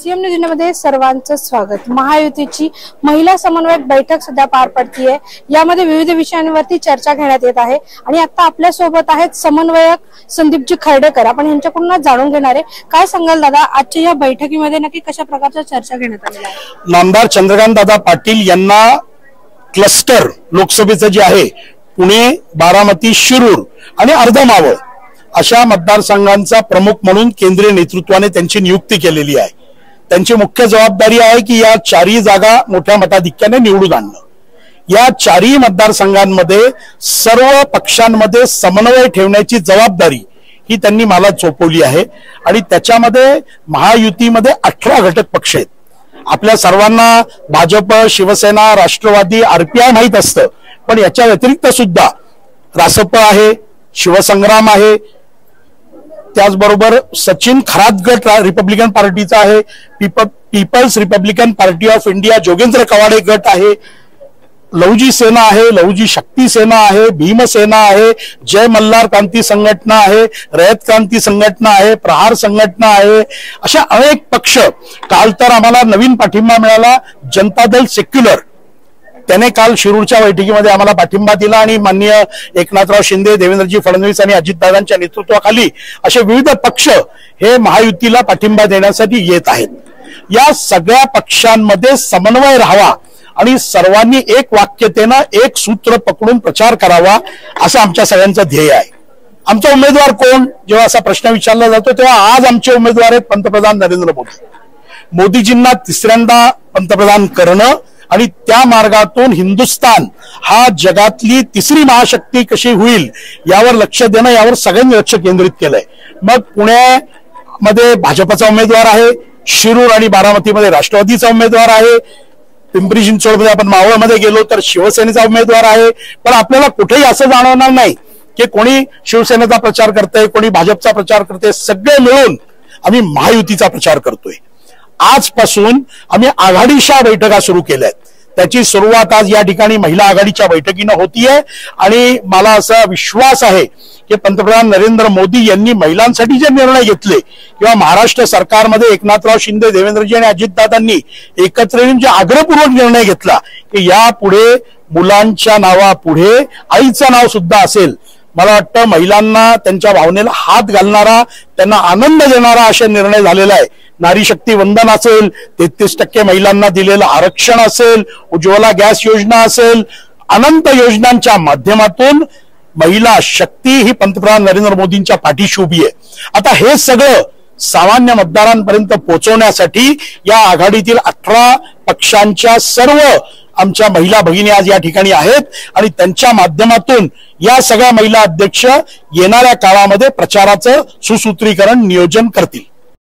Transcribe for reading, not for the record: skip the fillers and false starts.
CM न्यूजमध्ये सर्वांचं स्वागत। महायुतीची महिला समन्वयक बैठक सध्या पार पडतीये। यामध्ये विविध विषयांवरती चर्चा घेण्यात येत आहे आणि आता आपल्या सोबत आहेत समन्वयक संदीपजी खर्डेकर। आपण यांच्याकडून जाणून घेणार आहे। काय सांगाल दादा, आजच्या या बैठकीमध्ये नक्की कशा प्रकारच्या चर्चा घेण्यात आल्या आहे? नामदार चंद्रकांत दादा पाटील यांना क्लस्टर लोकसभेचं जे आहे पुणे, बारामती, शिरूर आणि अर्धा मावळ अशा मतदारसंघांचा प्रमुख म्हणून केंद्रीय नेतृत्वाने त्यांची नियुक्ती केलेली आहे। त्यांची मुख्य जबाबदारी आहे की या चारही जागा मोठ्या मताधिक्याने निवडून आणणं। या चारही मतदारसंघांमध्ये सर्व पक्षांमध्ये समन्वय ठेवण्याची जबाबदारी ही त्यांनी मला सोपवली आहे आणि त्याच्यामध्ये महायुतीमध्ये 18 घटक पक्ष आहेत। आपल्या सर्वांना भाजप, शिवसेना, राष्ट्रवादी, आरपीआय माहित असतं, पण याच्या व्यतिरिक्त सुद्धा रासप आहे, शिवसंग्राम आहे, त्याचबरोबर सचिन खरात गट रिपब्लिकन पार्टीचा आहे, People's Republican Party of India Jogendra Kawade गट आहे, लहुजी सेना आहे, लहुजी शक्ती सेना आहे, भीमसेना आहे, जय मल्हार क्रांती संघटना आहे, रयत क्रांती संघटना आहे, प्रहार संघटना आहे, अशा अनेक पक्ष। काल तर आम्हाला नवीन पाठिंबा मिळाला जनता दल सेक्युलर, त्याने काल शिरूरच्या बैठकीमध्ये आम्हाला पाठिंबा दिला आणि माननीय एकनाथराव शिंदे, देवेंद्रजी फडणवीस आणि अजितदादांच्या नेतृत्वाखाली असे विविध पक्ष हे महायुतीला पाठिंबा देण्यासाठी येत आहेत। या सगळ्या पक्षांमध्ये समन्वय राहावा आणि सर्वांनी एक वाक्यतेनं एक सूत्र पकडून प्रचार करावा असं आमच्या सगळ्यांचं ध्येय आहे। आमचा उमेदवार कोण जेव्हा असा प्रश्न विचारला जातो तेव्हा आज आमचे उमेदवार आहेत पंतप्रधान नरेंद्र मोदी। मोदीजींना तिसऱ्यांदा पंतप्रधान करणं आणि त्या मार्गातून हिंदुस्थान हा जगातली तिसरी महाशक्ती कशी होईल यावर लक्ष देणं, यावर सगळ्यांनी लक्ष केंद्रित केलंय। मग पुण्यामध्ये भाजपचा उमेदवार आहे, शिरूर आणि बारामतीमध्ये राष्ट्रवादीचा उमेदवार आहे, पिंपरी चिंचवडमध्ये आपण मावळमध्ये गेलो तर शिवसेनेचा उमेदवार आहे। पण आपल्याला कुठेही असं जाणवणार नाही की कोणी शिवसेनेचा प्रचार करतंय, कोणी भाजपचा प्रचार करतंय, सगळे मिळून आम्ही महायुतीचा प्रचार करतोय। आजपासून आम्ही आघाडीच्या बैठका सुरू केल्यात, त्याची सुरुवात आज या ठिकाणी महिला आघाडीच्या बैठकीनं होतीये आणि मला असा विश्वास आहे की पंतप्रधान नरेंद्र मोदी यांनी महिलांसाठी जे निर्णय घेतले किंवा महाराष्ट्र सरकारमध्ये एकनाथराव शिंदे, देवेंद्रजी आणि अजितदादांनी एकत्र येऊन जे आग्रहपूर्वक निर्णय घेतला की यापुढे मुलांच्या नावापुढे आईचं नाव सुद्धा असेल, मला वाटतं महिलांना त्यांच्या भावनेला हात घालणारा, त्यांना आनंद देणारा असा निर्णय झालेला आहे। नारी शक्ती वंदन असेल, 33% महिलांना दिलेलं आरक्षण असेल, उज्ज्वला गॅस योजना असेल, अनंत योजनांच्या माध्यमातून महिला शक्ती ही पंतप्रधान नरेंद्र मोदींच्या पाठीशी उभी आहे। आता हे सगळं सामान्य मतदारांपर्यंत पोहोचवण्यासाठी या आघाडीतील 18 पक्षांच्या सर्व आमच्या महिला भगिनी आज या ठिकाणी आहेत आणि त्यांच्या माध्यमातून या सगळ्या महिला अध्यक्ष येणाऱ्या काळामध्ये प्रचाराचं सुसूत्रीकरण नियोजन करतील।